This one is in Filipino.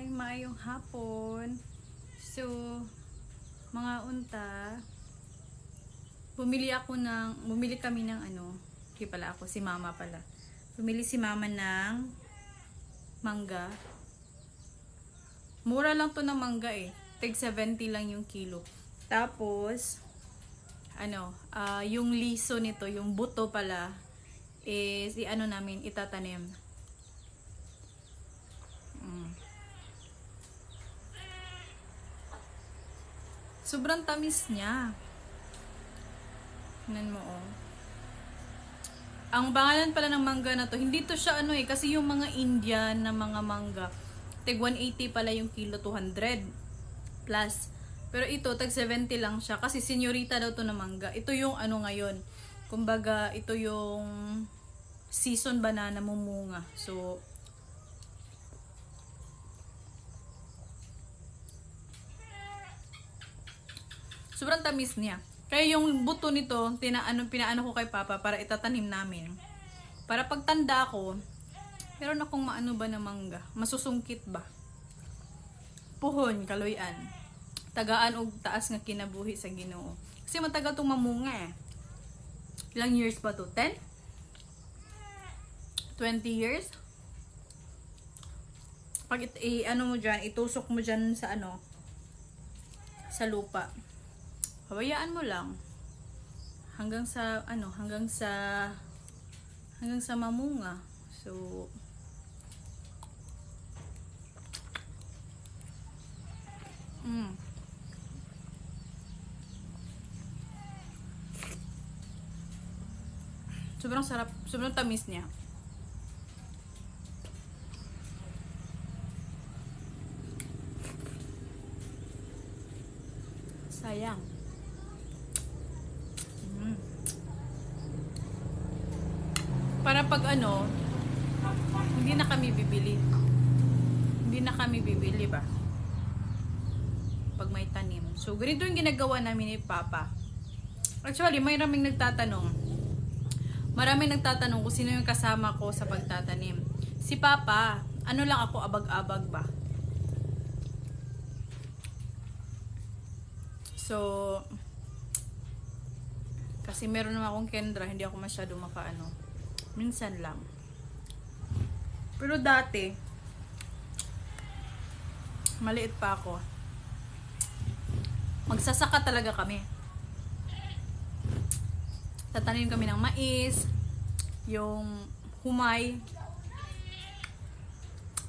Hi! Maayong hapon. So, mga unta, bumili kami ng si mama pala. Bumili si mama ng mangga. Mura lang to ng mangga eh. Tig 70 lang yung kilo. Tapos, yung liso nito, yung buto pala, is namin itatanim. Sobrang tamis niya. Tingnan mo oh. Ang pangalan pala ng mangga na to, hindi to siya kasi yung mga Indian na mga mangga, tig 180 pala yung kilo, 200 plus. Pero ito, tag 70 lang siya kasi senyorita daw to na mangga. Ito yung ngayon. Kumbaga, ito yung season ba na namumunga. So, sobrang tamis niya. Kaya yung buto nito, pinaano ko kay Papa para itatanim namin. Para pagtanda ko, meron akong maano ba na mangga. Masusungkit ba? Puhon, kaloyan. Tagaan og taas nga kinabuhi sa Ginoo. Kasi matagal tong mamunga eh. Ilang years ba to? 10? 20 years? Pag mo dyan, itusok mo dyan sa sa lupa. Habayaan mo lang hanggang sa mamunga. So sobrang sarap, sobrang tamis niya. Sayang. Para pag hindi na kami bibili. Hindi na kami bibili ba? Pag may tanim. So, ganito yung ginagawa namin ni Papa. Actually, maraming nagtatanong. Maraming nagtatanong kung sino yung kasama ko sa pagtatanim. Si Papa, lang ako, abag-abag ba? So, kasi meron naman akong Kendra, hindi ako masyado minsan lang. Pero dati, maliit pa ako, magsasaka talaga kami. Tatanim kami ng mais, yung humay,